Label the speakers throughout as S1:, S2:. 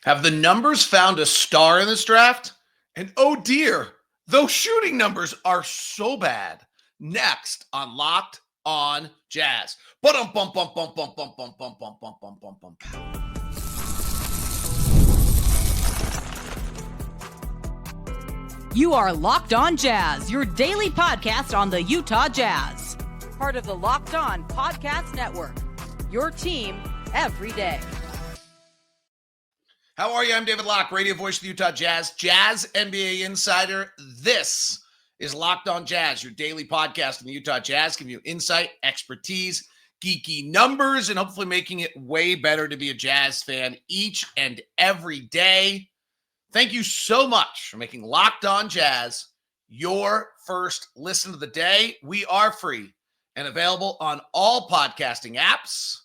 S1: Have the numbers found a star in this draft? And oh dear, those shooting numbers are so bad. Next on Locked on Jazz. Bum bum bum bum bum bum bum bum bum bum bum bum bum.
S2: You are Locked On Jazz, your daily podcast on the Utah Jazz. Part of the Locked On Podcast Network. Your team every day.
S1: How are you? I'm David Locke, radio voice of the Utah Jazz, Jazz NBA insider. This is Locked On Jazz, your daily podcast on the Utah Jazz, giving you insight, expertise, geeky numbers, and hopefully making it way better to be a Jazz fan each and every day. Thank you so much for making Locked On Jazz your first listen of the day. We are free and available on all podcasting apps.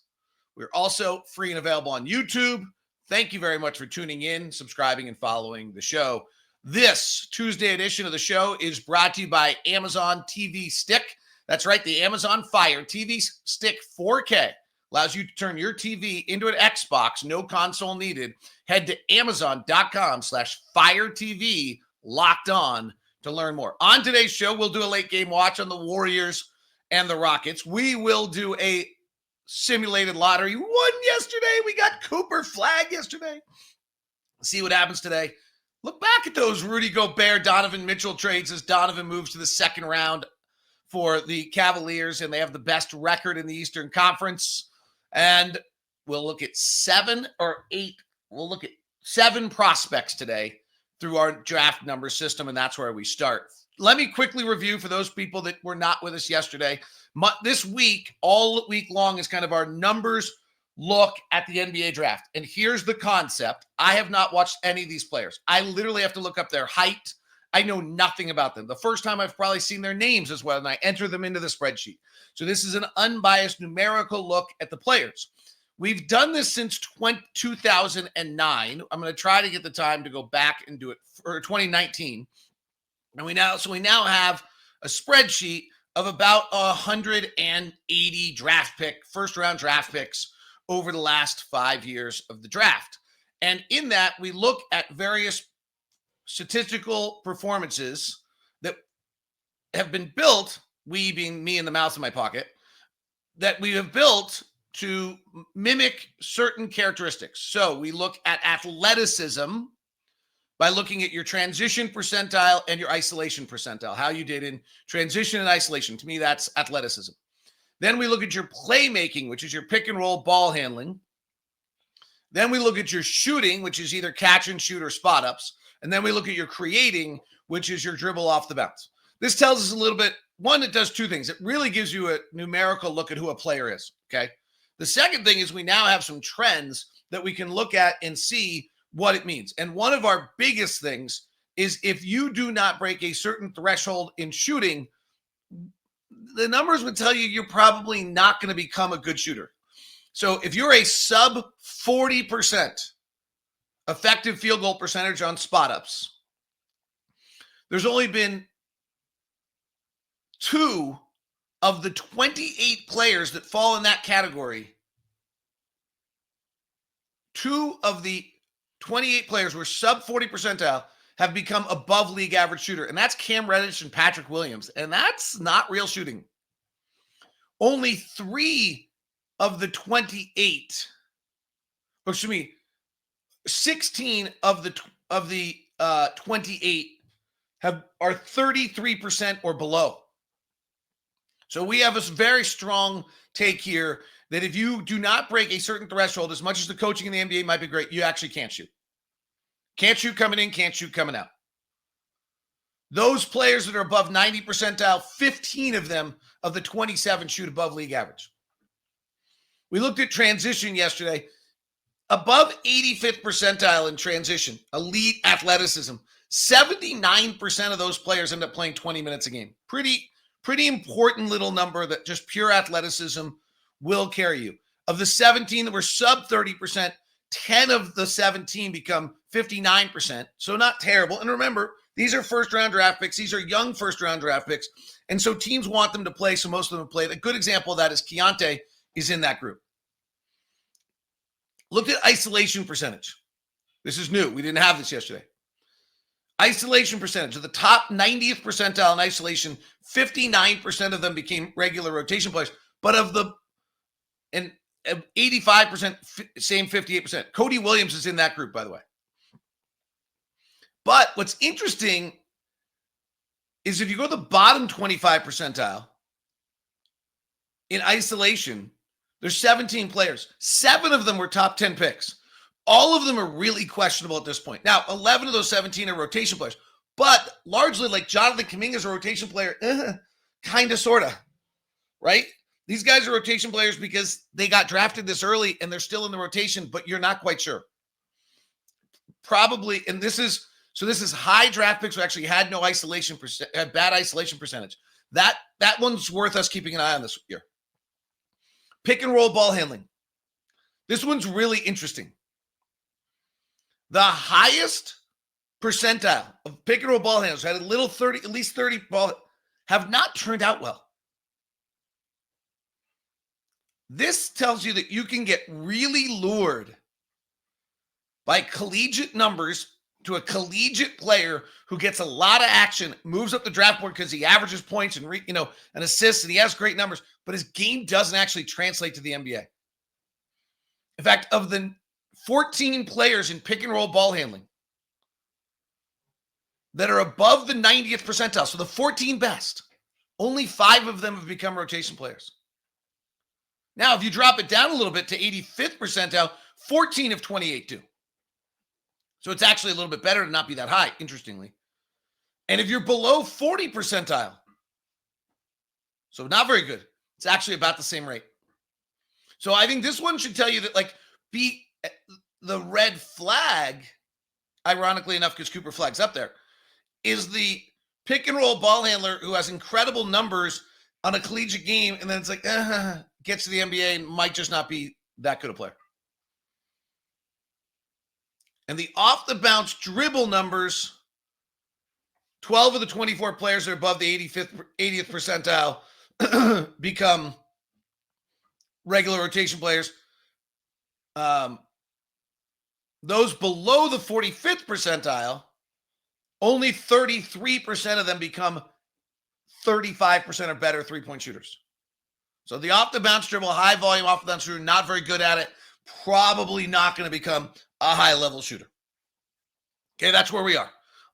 S1: We're also free and available on YouTube. Thank you very much for tuning in, subscribing, and following the show. This Tuesday edition of the show is brought to you by Amazon TV Stick. That's right, the Amazon Fire TV Stick 4K allows you to turn your TV into an Xbox, no console needed. Head to amazon.com/FireTV locked on to learn more. On today's show, we'll do a late game watch on the Warriors and the Rockets. We will do a simulated lottery. We won yesterday. We got Cooper Flagg yesterday. See what happens today. Look back at those Rudy Gobert, Donovan Mitchell trades as Donovan moves to the second round for the Cavaliers, and they have the best record in the Eastern Conference. And we'll look at 7 or 8. We'll look at 7 prospects today through our draft number system, and that's where we start. Let me quickly review for those people that were not with us yesterday. This week, all week long, is kind of our numbers look at the NBA draft. And here's the concept. I have not watched any of these players. I literally have to look up their height. I know nothing about them. The first time I've probably seen their names as well, and I enter them into the spreadsheet. So this is an unbiased numerical look at the players. We've done this since 2009. I'm going to try to get the time to go back and do it for 2019. And we now have a spreadsheet of about 180 first round draft picks over the last 5 years of the draft. And in that, we look at various statistical performances that have been built, we being me and the mouse in my pocket, that we have built to mimic certain characteristics. So we look at athleticism by looking at your transition percentile and your isolation percentile, how you did in transition and isolation. To me, that's athleticism. Then we look at your playmaking, which is your pick and roll ball handling. Then we look at your shooting, which is either catch and shoot or spot ups. And then we look at your creating, which is your dribble off the bounce. This tells us a little bit. One, it does 2 things. It really gives you a numerical look at who a player is, okay? The second thing is we now have some trends that we can look at and see what it means. And one of our biggest things is if you do not break a certain threshold in shooting, the numbers would tell you you're probably not going to become a good shooter. So if you're a sub 40% effective field goal percentage on spot ups, there's only been 2 of the 28 players that fall in that category. 2 of the 28 players who are sub 40 percentile have become above league average shooter. And that's Cam Reddish and Patrick Williams. And that's not real shooting. Only 3 of the 28, 16 of the 28 are 33% or below. So we have a very strong take here that if you do not break a certain threshold, as much as the coaching in the NBA might be great, you actually can't shoot. Can't shoot coming in, can't shoot coming out. Those players that are above 90 percentile, 15 of them of the 27 shoot above league average. We looked at transition yesterday. Above 85th percentile in transition, elite athleticism. 79% of those players end up playing 20 minutes a game. Pretty important little number that just pure athleticism will carry you. Of the 17 that were sub 30%, 10 of the 17 become 59%. So not terrible. And remember, these are first-round draft picks. These are young first-round draft picks. And so teams want them to play, so most of them have played. A good example of that is Keontae is in that group. Look at isolation percentage. This is new. We didn't have this yesterday. Isolation percentage. Of the top 90th percentile in isolation, 59% of them became regular rotation players. But of the 85%, same 58%. Cody Williams is in that group, by the way. But what's interesting is if you go to the bottom 25 percentile in isolation, there's 17 players. 7 of them were top 10 picks. All of them are really questionable at this point. Now, 11 of those 17 are rotation players, but largely like Jonathan Kuminga is a rotation player, kind of, sort of, right? These guys are rotation players because they got drafted this early and they're still in the rotation, but you're not quite sure. Probably, and this is high draft picks who actually had no isolation had bad isolation percentage. That one's worth us keeping an eye on this year. Pick and roll ball handling. This one's really interesting. The highest percentile of pick and roll ball handlers had at least 30 ball have not turned out well. This tells you that you can get really lured by collegiate numbers to a collegiate player who gets a lot of action, moves up the draft board because he averages points and assists, and he has great numbers, but his game doesn't actually translate to the NBA. In fact, of the 14 players in pick and roll ball handling that are above the 90th percentile, so the 14 best, only 5 of them have become rotation players. Now, if you drop it down a little bit to 85th percentile, 14 of 28 do. So it's actually a little bit better to not be that high, interestingly. And if you're below 40 percentile, so not very good, it's actually about the same rate. So I think this one should tell you that, be the red flag, ironically enough, because Cooper Flagg's up there, is the pick and roll ball handler who has incredible numbers on a collegiate game, and then it's gets to the NBA and might just not be that good a player. And the off-the-bounce dribble numbers, 12 of the 24 players that are above the 80th percentile become regular rotation players. Those below the 45th percentile, only 33% of them become 35% or better three-point shooters. So the off-the-bounce dribble, high volume off-the-bounce shooter, not very good at it, probably not going to become a high-level shooter. Okay, that's where we are.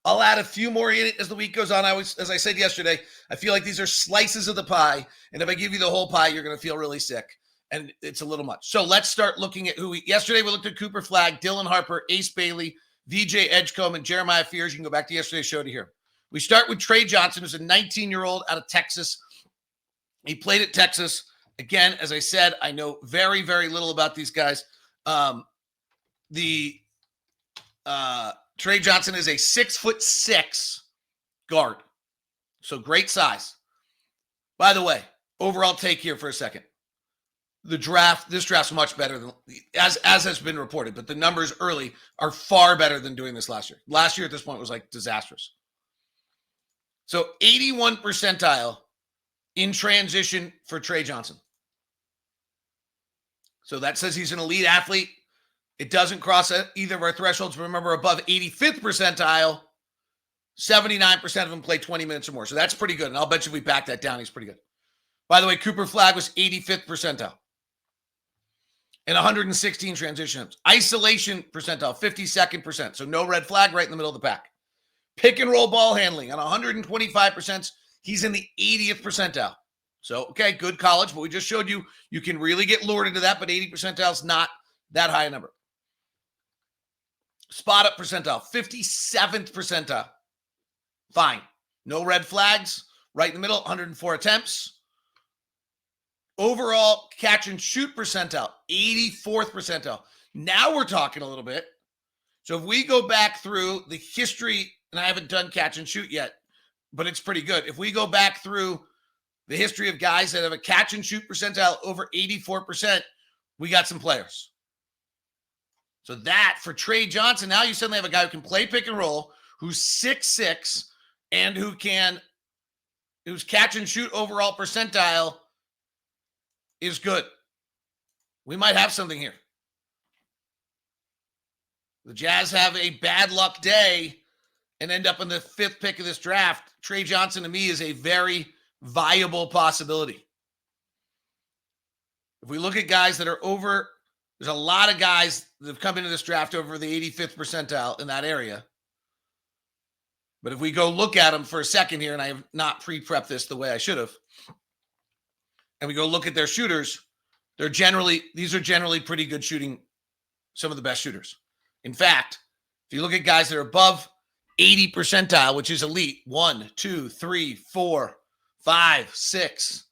S1: I'll add a few more in it as the week goes on. As I said yesterday, I feel like these are slices of the pie, and if I give you the whole pie, you're going to feel really sick, and it's a little much. So let's start looking at yesterday we looked at Cooper Flagg, Dylan Harper, Ace Bailey, VJ Edgecombe, and Jeremiah Fears. You can go back to yesterday's show to hear. We start with Tre Johnson, who's a 19-year-old out of Texas. He played at Texas. Again, as I said, I know very, very little about these guys. Tre Johnson is a 6'6" guard. So great size. By the way, overall take here for a second. This draft's much better than as has been reported, but the numbers early are far better than doing this last year. Last year at this point was disastrous. So 81 percentile in transition for Tre Johnson. So that says he's an elite athlete. It doesn't cross either of our thresholds. Remember, above 85th percentile, 79% of them play 20 minutes or more. So that's pretty good. And I'll bet you if we back that down, he's pretty good. By the way, Cooper Flagg was 85th percentile and 116 transitions. Isolation percentile, 52nd percent. So no red flag, right in the middle of the pack. Pick and roll ball handling on 125%. He's in the 80th percentile. So, okay, good college, but we just showed you can really get lured into that, but 80 percentile is not that high a number. Spot up percentile, 57th percentile. Fine. No red flags. Right in the middle, 104 attempts. Overall catch and shoot percentile, 84th percentile. Now we're talking a little bit. So if we go back through the history, and I haven't done catch and shoot yet, but it's pretty good. If we go back through the history of guys that have a catch and shoot percentile over 84%, we got some players. So that for Tre Johnson, now you suddenly have a guy who can play pick and roll, who's 6'6", and whose catch and shoot overall percentile is good. We might have something here. the Jazz have a bad luck day and end up in the 5th pick of this draft, Tre Johnson to me is a very viable possibility. If we look at guys that are over, there's a lot of guys that have come into this draft over the 85th percentile in that area. But if we go look at them for a second here, and I have not pre-prepped this the way I should have, and we go look at their shooters, these are generally pretty good shooting, some of the best shooters. In fact, if you look at guys that are above 80 percentile, which is elite, 1, 2, 3, 4, 5, 6,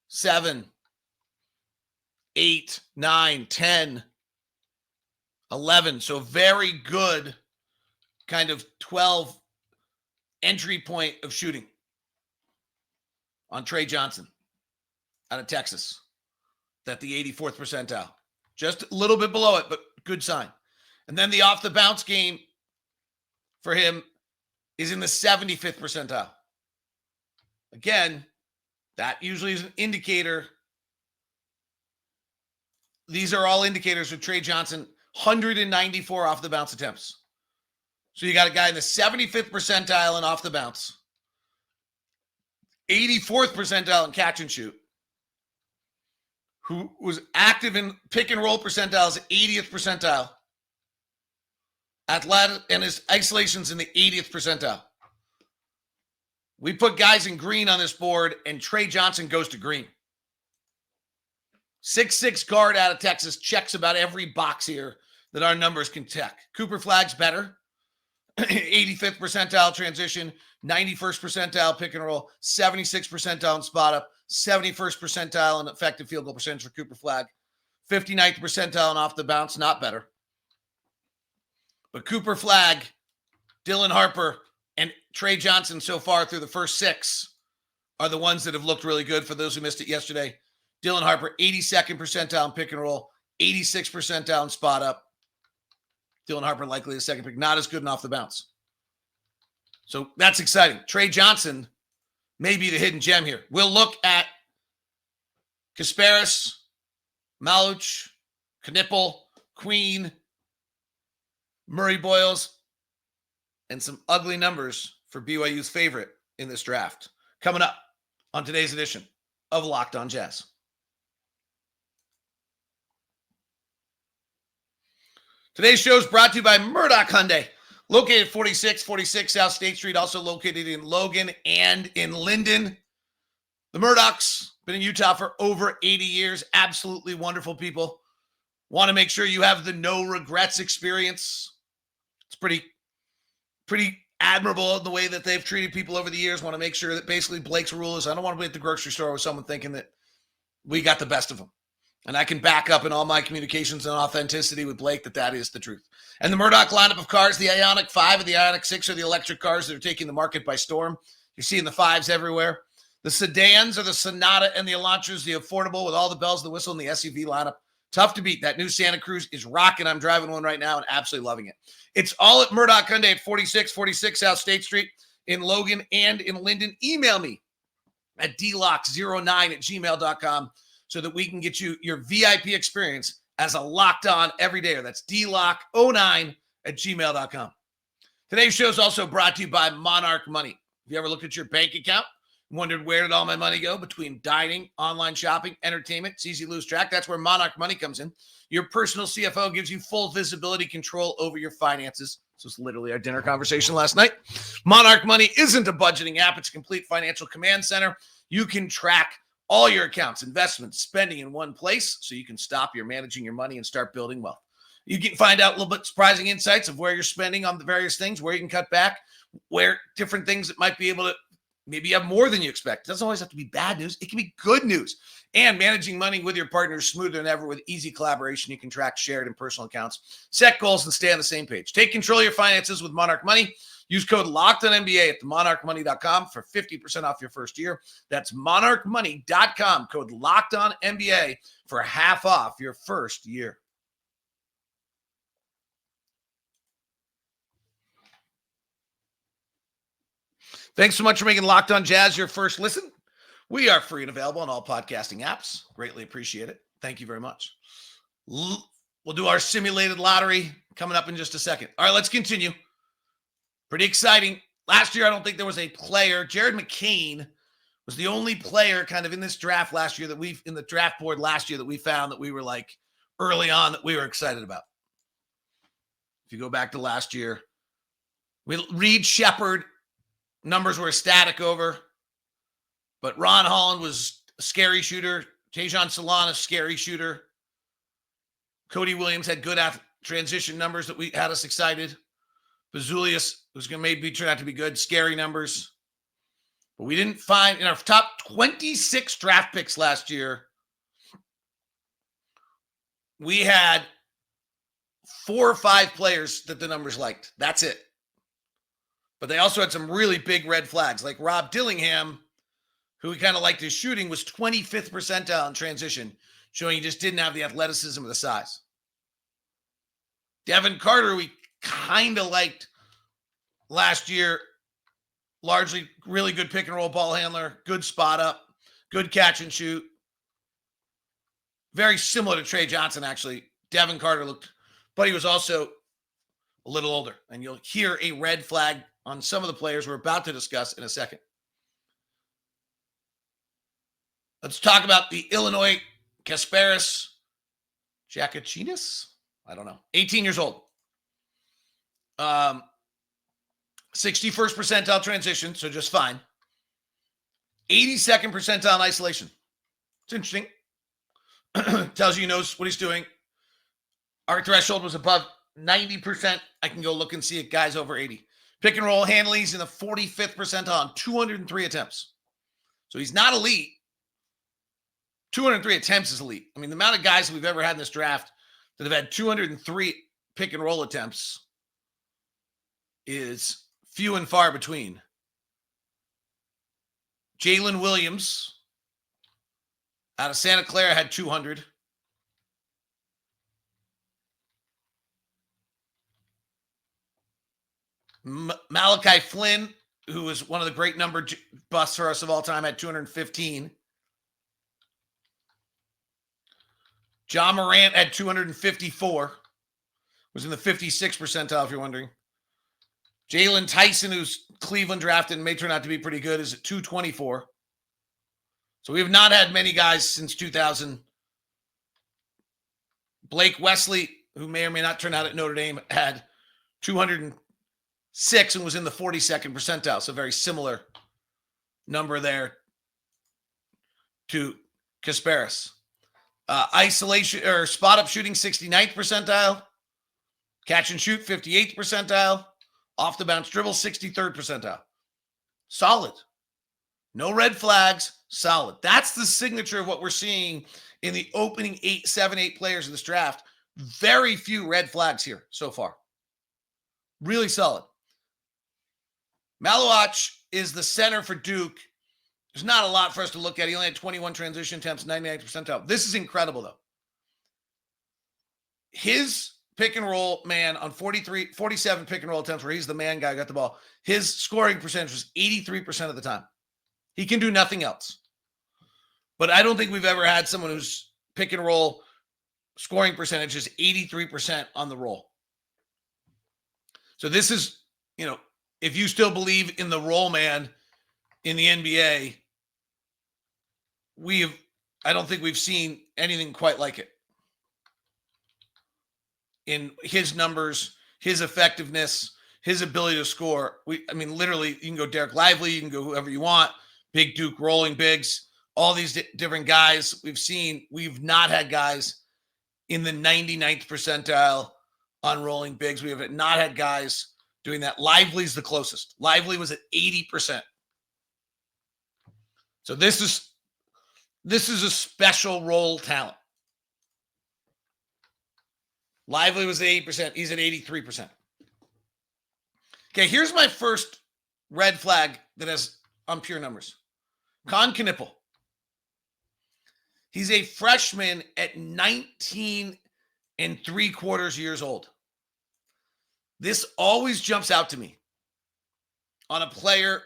S1: 7, 8, 9, 10, 11. So very good kind of 12 entry point of shooting on Tre Johnson out of Texas. At the 84th percentile. Just a little bit below it, but good sign. And then the off the bounce game for him is in the 75th percentile. Again, that usually is an indicator. These are all indicators for Tre Johnson, 194 off the bounce attempts. So you got a guy in the 75th percentile in off the bounce, 84th percentile in catch and shoot, who was active in pick and roll percentiles, 80th percentile. Athletic and his isolations in the 80th percentile. We put guys in green on this board, and Tre Johnson goes to green. 6'6" guard out of Texas, checks about every box here that our numbers can check. Cooper Flagg's better. 85th percentile transition, 91st percentile pick and roll, 76th percentile in spot up, 71st percentile in effective field goal percentage for Cooper Flagg, 59th percentile in off the bounce, not better. But Cooper Flagg, Dylan Harper, and Tre Johnson so far through the first 6 are the ones that have looked really good. For those who missed it yesterday, Dylan Harper, 82nd percentile in pick and roll, 86th percentile in spot up. Dylan Harper likely the second pick, not as good in off the bounce. So that's exciting. Tre Johnson may be the hidden gem here. We'll look at Kasparas, Maluch, Knipple, Queen, Murray Boyles, and some ugly numbers for BYU's favorite in this draft. Coming up on today's edition of Locked On Jazz. Today's show is brought to you by Murdoch Hyundai, located 4646 South State Street, also located in Logan and in Linden. The Murdochs, been in Utah for over 80 years. Absolutely wonderful people. Want to make sure you have the no regrets experience. It's pretty admirable in the way that they've treated people over the years. Want to make sure that basically Blake's rule is I don't want to be at the grocery store with someone thinking that we got the best of them. And I can back up in all my communications and authenticity with Blake that is the truth. And the Murdoch lineup of cars, the Ioniq 5 and the Ioniq 6 are the electric cars that are taking the market by storm. You're seeing the 5s everywhere. The sedans are the Sonata and the Elantras, the affordable with all the bells, the whistle, and the SUV lineup. Tough to beat. That new Santa Cruz is rocking. I'm driving one right now and absolutely loving it. It's all at Murdoch Hyundai at 4646 South State Street in Logan and in Linden. Email me at dlock09@gmail.com. so that we can get you your VIP experience as a locked on everydayer. That's dlock09@gmail.com. Today's show is also brought to you by Monarch Money. Have you ever looked at your bank account and wondered where did all my money go between dining, online shopping, entertainment? It's easy to lose track. That's where Monarch Money comes in. Your personal CFO gives you full visibility, control over your finances. This was literally our dinner conversation last night. Monarch Money isn't a budgeting app. It's a complete financial command center. You can track all your accounts, investments, spending in one place so you can stop your managing your money and start building wealth. You can find out a little bit surprising insights of where you're spending on the various things, where you can cut back, where different things that might be able to maybe have more than you expect. It doesn't always have to be bad news. It can be good news. And managing money with your partner is smoother than ever with easy collaboration. You can track shared and personal accounts, set goals, and stay on the same page. Take control of your finances with Monarch Money. Use code LOCKEDONNBA at themonarchmoney.com for 50% off your first year. That's monarchmoney.com, code LOCKEDONNBA for half off your first year. Thanks so much for making Locked On Jazz your first listen. We are free and available on all podcasting apps. Greatly appreciate it. Thank you very much. We'll do our simulated lottery coming up in just a second. All right, let's continue. Pretty exciting. Last year, I don't think there was a player. Jared McCain was the only player kind of in this draft last year in the draft board last year that we found that we were like early on that we were excited about. If you go back to last year, Reed Shepard, numbers were static over, but Ron Holland was a scary shooter. Tejan Solana, scary shooter. Cody Williams had good transition numbers that we had us excited. Bazulius was going to maybe turn out to be good, scary numbers. But we didn't find, in our top 26 draft picks last year, we had 4 or 5 players that the numbers liked. That's it. But they also had some really big red flags, like Rob Dillingham, who we kind of liked his shooting, was 25th percentile in transition, showing he just didn't have the athleticism or the size. Devin Carter, we kind of liked last year, largely really good pick and roll ball handler, good spot up, good catch and shoot. Very similar to Tre Johnson, actually. Devin Carter looked, but he was also a little older. And you'll hear a red flag on some of the players we're about to discuss in a second. Let's talk about the Illinois Kasparas Jackucionis. I don't know. 18 years old. 61st percentile transition, so just fine. 82nd percentile in isolation. It's interesting. Tells you he knows what he's doing. Our threshold was above 90%. I can go look and see it. Guys over 80. Pick and roll handling, he's in the 45th percentile on 203 attempts. So he's not elite. 203 attempts is elite. I mean, the amount of guys that we've ever had in this draft that have had 203 pick and roll attempts is few and far between. Jalen Williams out of Santa Clara had 200. Malachi Flynn, who was one of the great number busts for us of all time, had 215. John Morant had 254. Was in the 56th percentile, if you're wondering. Jalen Tyson, who's Cleveland drafted and may turn out to be pretty good, is at 224. So we have not had many guys since 2000. Blake Wesley, who may or may not turn out at Notre Dame, had 206 and was in the 42nd percentile. So very similar number there to Kasparas. Isolation or spot up shooting, 69th percentile. Catch and shoot, 58th percentile. Off the bounce dribble, 63rd percentile. Solid. No red flags. Solid. That's the signature of what we're seeing in the opening 7, 8 players in this draft. Very few red flags here so far. Really solid. Malowacz is the center for Duke. There's not a lot for us to look at. He only had 21 transition attempts, 99th percentile. This is incredible, though. His pick and roll man on 47 pick and roll attempts where he's the man guy, got the ball. His scoring percentage was 83% of the time. He can do nothing else. But I don't think we've ever had someone whose pick and roll scoring percentage is 83% on the roll. So this is, if you still believe in the roll man in the NBA, I don't think we've seen anything quite like it. In his numbers, his effectiveness, his ability to score. Literally, you can go Derek Lively, you can go whoever you want. Big Duke rolling bigs, all these different guys we've seen. We've not had guys in the 99th percentile on rolling bigs. We have not had guys doing that. Lively's the closest. Lively was at 80%. So this is a special roll talent. Lively was at 80%. He's at 83%. Okay, here's my first red flag that has on pure numbers. Con Knippel. He's a freshman at 19 3/4 years old. This always jumps out to me on a player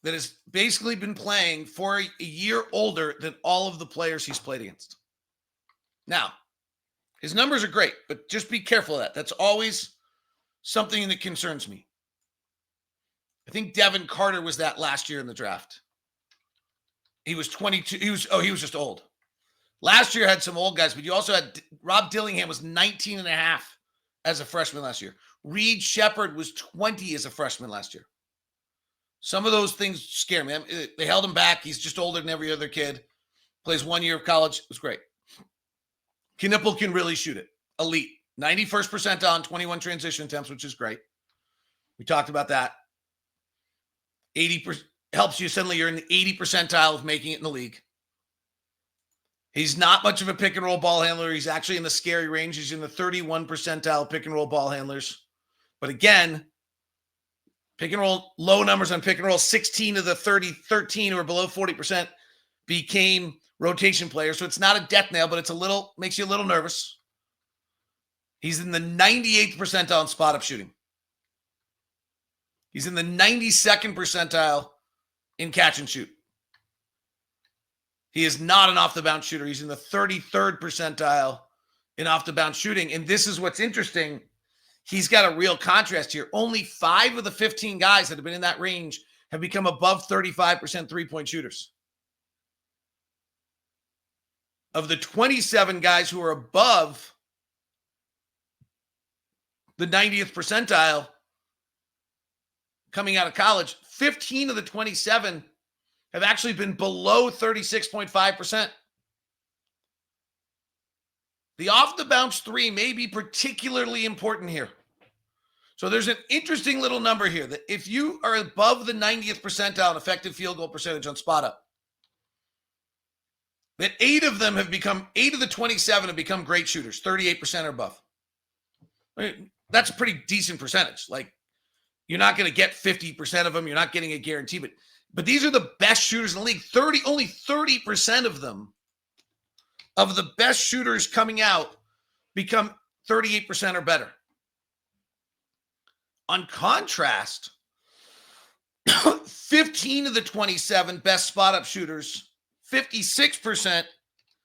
S1: that has basically been playing for a year older than all of the players he's played against. Now, His numbers are great, but just be careful of that. That's always something that concerns me. I think Devin Carter was that last year in the draft. He was 22. He was just old. Last year had some old guys, but you also had Rob Dillingham was 19 and a half as a freshman last year. Reed Shepard was 20 as a freshman last year. Some of those things scare me. They held him back. He's just older than every other kid. Plays 1 year of college. It was great. Knipple can really shoot it. Elite. 91st percentile on 21 transition attempts, which is great. We talked about that. 80% helps you suddenly you're in the 80 percentile of making it in the league. He's not much of a pick and roll ball handler. He's actually in the scary range. He's in the 31 percentile pick and roll ball handlers. But again, pick and roll, low numbers on pick and roll, 16 of the 13 who are below 40% became rotation players. So it's not a death nail, but it's makes you a little nervous. He's in the 98th percentile in spot up shooting. He's in the 92nd percentile in catch and shoot. He is not an off-the-bounce shooter. He's in the 33rd percentile in off-the-bounce shooting. And this is what's interesting. He's got a real contrast here. Only 5 of the 15 guys that have been in that range have become above 35% three-point shooters. Of the 27 guys who are above the 90th percentile coming out of college, 15 of the 27 have actually been below 36.5%. The off-the-bounce three may be particularly important here. So there's an interesting little number here that if you are above the 90th percentile in effective field goal percentage on spot up, that 8 of the 27 have become great shooters, 38% or above. I mean, that's a pretty decent percentage. Like, you're not going to get 50% of them. You're not getting a guarantee, but these are the best shooters in the league. Only 30% of them, of the best shooters coming out, become 38% or better. On contrast, 15 of the 27 best spot-up shooters, 56%,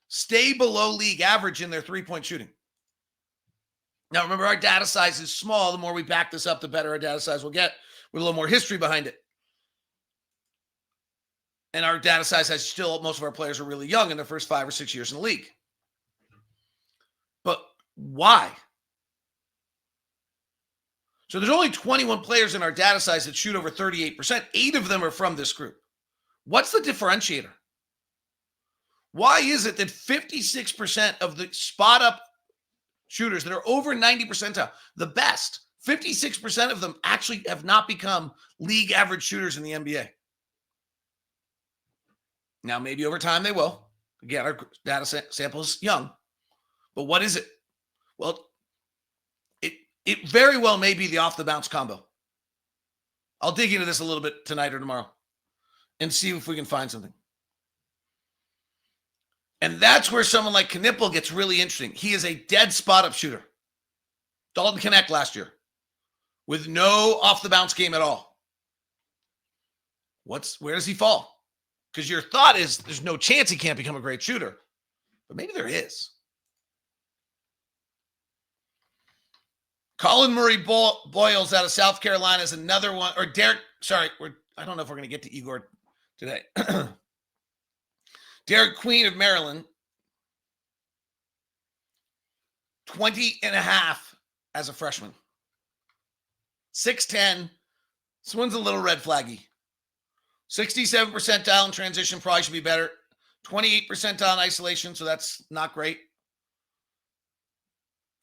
S1: stay below league average in their three-point shooting. Now, remember, our data size is small. The more we back this up, the better our data size will get with a little more history behind it. And our data size has still, most of our players are really young in their first 5 or 6 years in the league. But why? So there's only 21 players in our data size that shoot over 38%. 8 of them are from this group. What's the differentiator? Why is it that 56% of the spot-up shooters that are over 90 percentile, the best, 56% of them actually have not become league average shooters in the NBA? Now, maybe over time they will. Again, our data sample is young. But what is it? Well, it very well may be the off-the-bounce combo. I'll dig into this a little bit tonight or tomorrow and see if we can find something. And that's where someone like Knipple gets really interesting. He is a dead spot-up shooter. Dalton Knecht last year with no off-the-bounce game at all. Where does he fall? Because your thought is there's no chance he can't become a great shooter. But maybe there is. Colin Murray Boyles out of South Carolina is another one. Or Derek, sorry, I don't know if we're going to get to Egor today. Derek Queen of Maryland, 20 and a half as a freshman. 6'10". This one's a little red flaggy. 67 percentile in transition, probably should be better. 28 percentile in isolation, so that's not great.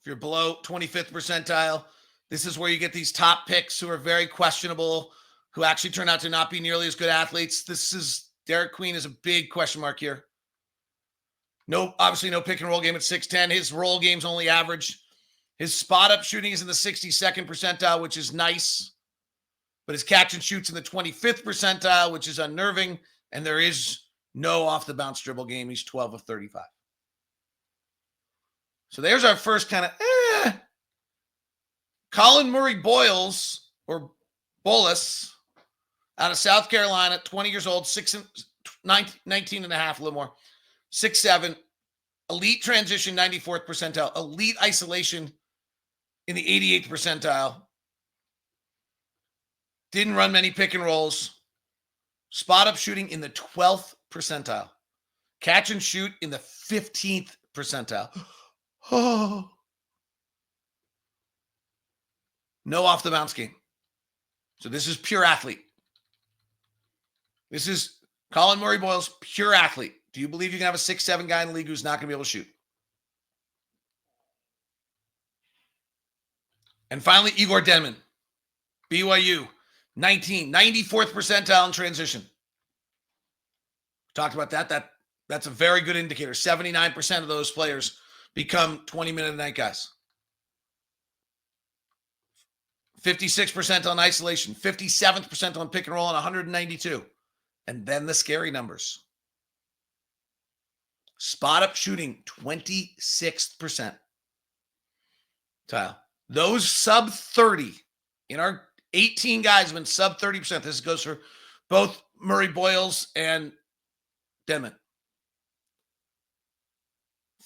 S1: If you're below 25th percentile, this is where you get these top picks who are very questionable, who actually turn out to not be nearly as good athletes. Derek Queen is a big question mark here. Obviously no pick and roll game at 6'10". His roll game's only average. His spot up shooting is in the 62nd percentile, which is nice. But his catch and shoots in the 25th percentile, which is unnerving. And there is no off the bounce dribble game. He's 12 of 35. So there's our first kind of Colin Murray Boyles or Bolus out of South Carolina, 20 years old, 19 and a half, a little more, 6'7", Elite transition, 94th percentile. Elite isolation in the 88th percentile. Didn't run many pick and rolls. Spot up shooting in the 12th percentile. Catch and shoot in the 15th percentile. Oh. No off the bounce game. So this is pure athlete. This is Colin Murray-Boyle's pure athlete. Do you believe you can have a 6'7" guy in the league who's not going to be able to shoot? And finally, Egor Denman, BYU, 94th percentile in transition. Talked about that. That's a very good indicator. 79% of those players become 20-minute-a-night guys. 56% on isolation, 57% on pick and roll, and 192. And then the scary numbers. Spot up shooting, 26th percentile. Those sub 30 in our 18 guys have been sub 30%. This goes for both Murray Boyles and Denman.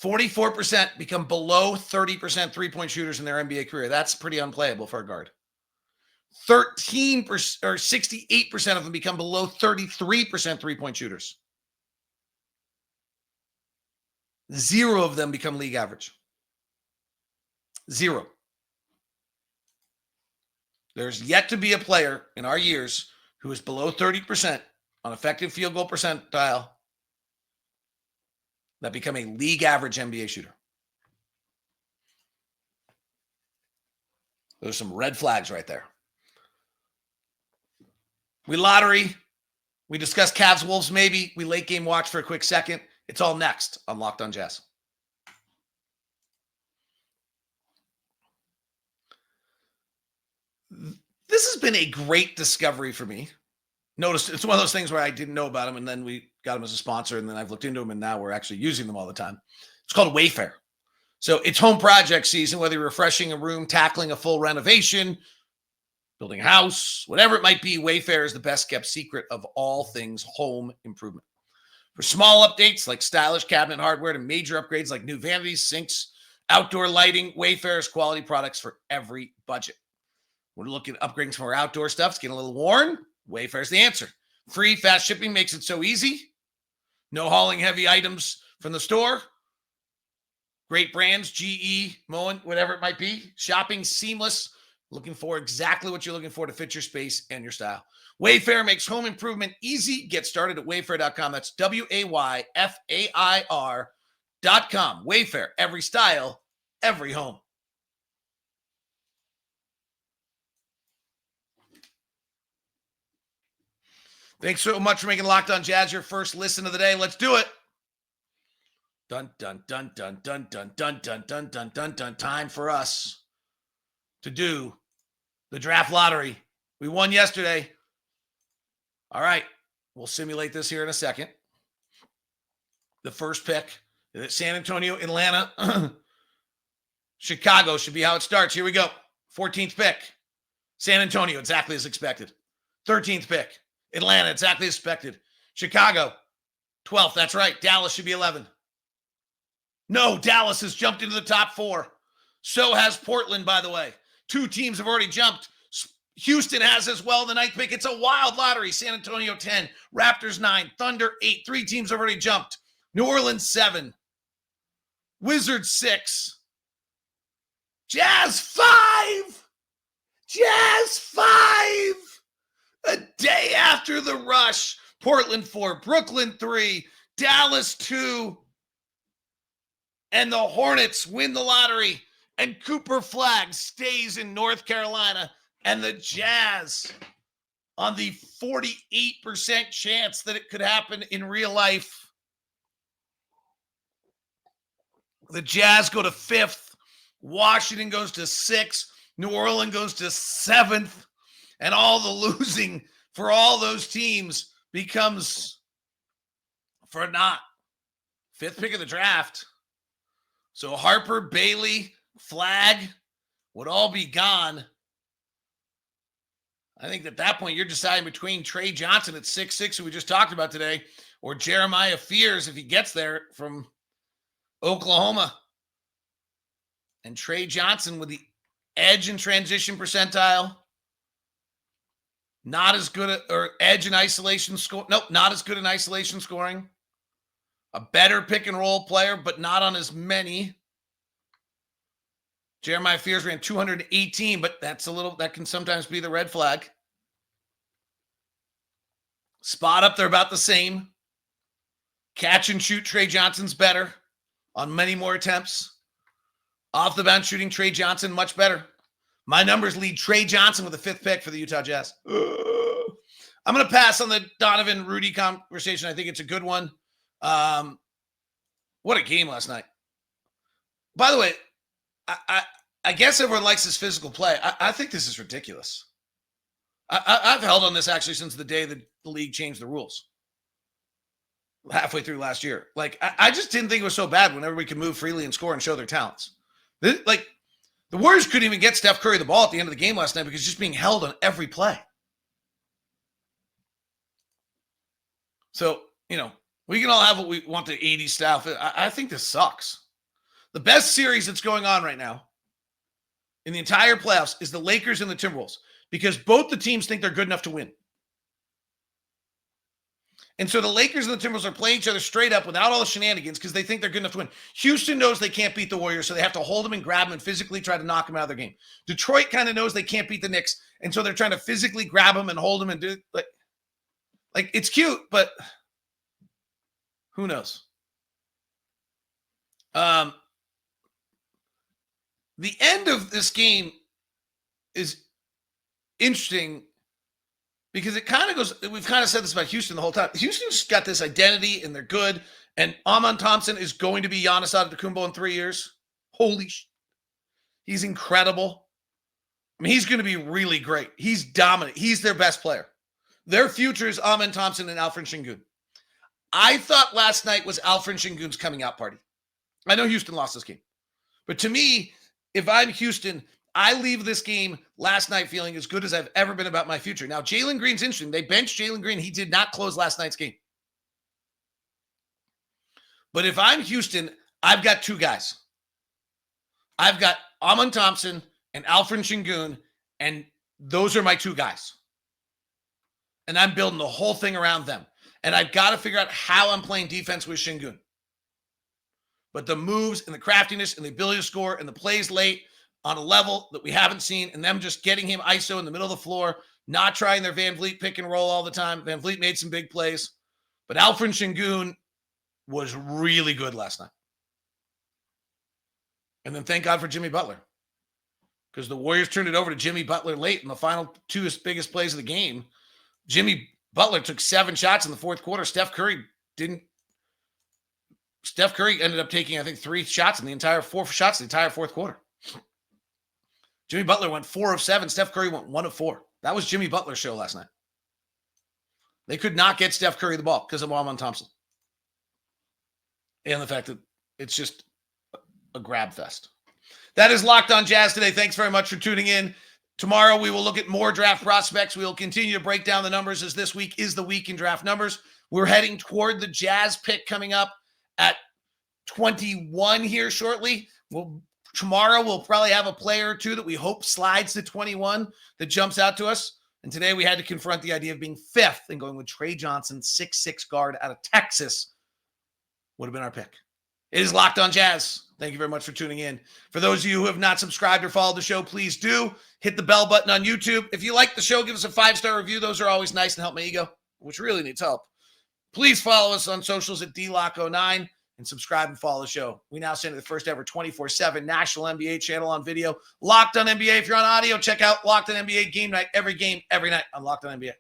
S1: 44% become below 30% three-point shooters in their NBA career. That's pretty unplayable for a guard. 13% or 68% of them become below 33% three-point shooters. 0 of them become league average. 0. There's yet to be a player in our years who is below 30% on effective field goal percentile that become a league average NBA shooter. There's some red flags right there. We lottery. We discuss Cavs Wolves maybe. We late game watch for a quick second. It's all next on Locked On Jazz. This has been a great discovery for me. Notice it's one of those things where I didn't know about them, and then we got them as a sponsor, and then I've looked into them, and now we're actually using them all the time. It's called Wayfair. So it's home project season, whether you're refreshing a room, tackling a full renovation, building a house, whatever it might be, Wayfair is the best kept secret of all things home improvement. For small updates like stylish cabinet hardware to major upgrades like new vanities, sinks, outdoor lighting, Wayfair has quality products for every budget. We're looking at upgrading some of our outdoor stuff. It's getting a little worn. Wayfair's the answer. Free, fast shipping makes it so easy. No hauling heavy items from the store. Great brands, GE, Moen, whatever it might be. Shopping seamless. Looking for exactly what you're looking for to fit your space and your style. Wayfair makes home improvement easy. Get started at wayfair.com. That's WAYFAIR.com. Wayfair, every style, every home. Thanks so much for making Locked On Jazz your first listen of the day. Let's do it. Dun, dun, dun, dun, dun, dun, dun, dun, dun, dun, dun, dun. Time for us to do the draft lottery. We won yesterday. All right. We'll simulate this here in a second. The first pick, San Antonio, Atlanta, Chicago should be how it starts. Here we go. 14th pick, San Antonio, exactly as expected. 13th pick, Atlanta, exactly as expected. Chicago, 12th. That's right. Dallas should be 11. No, Dallas has jumped into the top 4. So has Portland, by the way. 2 teams have already jumped. Houston has as well the 9th pick. It's a wild lottery. San Antonio 10, Raptors 9, Thunder 8. 3 teams have already jumped. New Orleans 7, Wizards 6, Jazz 5. Jazz 5. A day after the rush. Portland 4, Brooklyn 3, Dallas 2. And the Hornets win the lottery. And Cooper Flagg stays in North Carolina. And the Jazz, on the 48% chance that it could happen in real life, the Jazz go to 5th. Washington goes to 6th. New Orleans goes to 7th. And all the losing for all those teams becomes for naught. 5th pick of the draft. So Harper, Bailey, Flagg would all be gone. I think at that point, you're deciding between Tre Johnson at 6'6", who we just talked about today, or Jeremiah Fears, if he gets there from Oklahoma. And Tre Johnson with the edge and transition percentile. Not as good at, or edge and isolation score. Nope, not as good in isolation scoring. A better pick and roll player, but not on as many. Jeremiah Fears ran 218, but that can sometimes be the red flag. Spot up, they're about the same. Catch and shoot, Tre Johnson's better on many more attempts. Off the bounce shooting, Tre Johnson much better. My numbers lead Tre Johnson with the 5th pick for the Utah Jazz. I'm going to pass on the Donovan Rudy conversation. I think it's a good one. What a game last night. By the way, I guess everyone likes this physical play. I think this is ridiculous. I've held on this actually since the day that the league changed the rules. Halfway through last year. I just didn't think it was so bad when everybody could move freely and score and show their talents. The Warriors couldn't even get Steph Curry the ball at the end of the game last night because he's just being held on every play. So, we can all have what we want the 80s style. I think this sucks. The best series that's going on right now in the entire playoffs is the Lakers and the Timberwolves because both the teams think they're good enough to win. And so the Lakers and the Timberwolves are playing each other straight up without all the shenanigans because they think they're good enough to win. Houston knows they can't beat the Warriors, so they have to hold them and grab them and physically try to knock them out of their game. Detroit kind of knows they can't beat the Knicks, and so they're trying to physically grab them and hold them and do like it's cute, but who knows? The end of this game is interesting because it kind of goes, we've kind of said this about Houston the whole time. Houston's got this identity and they're good. And Thompson is going to be Giannis Antetokounmpo in 3 years. Holy shit. He's incredible. I mean, he's going to be really great. He's dominant. He's their best player. Their future is Thompson and Alperen Şengün. I thought last night was Alperen Şengün's coming out party. I know Houston lost this game. But to me, if I'm Houston, I leave this game last night feeling as good as I've ever been about my future. Now, Jalen Green's interesting. They benched Jalen Green. He did not close last night's game. But if I'm Houston, I've got two guys. I've got Thompson and Alperen Şengün, and those are my two guys. And I'm building the whole thing around them. And I've got to figure out how I'm playing defense with Şengün. But the moves and the craftiness and the ability to score and the plays late on a level that we haven't seen, and them just getting him ISO in the middle of the floor, not trying their Van Vliet pick and roll all the time. Van Vliet made some big plays. But Alperen Şengün was really good last night. And then thank God for Jimmy Butler. Because the Warriors turned it over to Jimmy Butler late in the final two biggest plays of the game. Jimmy Butler took 7 shots in the fourth quarter. Steph Curry didn't. Steph Curry ended up taking, I think, 4 shots in the entire fourth quarter. Jimmy Butler went 4 of 7. Steph Curry went 1 of 4. That was Jimmy Butler's show last night. They could not get Steph Curry the ball because of Thompson. And the fact that it's just a grab fest. That is Locked On Jazz today. Thanks very much for tuning in. Tomorrow we will look at more draft prospects. We will continue to break down the numbers as this week is the week in draft numbers. We're heading toward the Jazz pick coming up at 21 here shortly. Tomorrow we'll probably have a player or two that we hope slides to 21 that jumps out to us. And today we had to confront the idea of being 5th and going with Tre Johnson, 6'6" guard out of Texas. Would have been our pick. It is Locked On Jazz. Thank you very much for tuning in. For those of you who have not subscribed or followed the show, please do. Hit the bell button on YouTube. If you like the show, give us a 5-star review. Those are always nice and help my ego, which really needs help. Please follow us on socials at DLock09 and subscribe and follow the show. We now send the first ever 24/7 national NBA channel on video. Locked On NBA. If you're on audio, check out Locked On NBA Game Night. Every game, every night on Locked On NBA.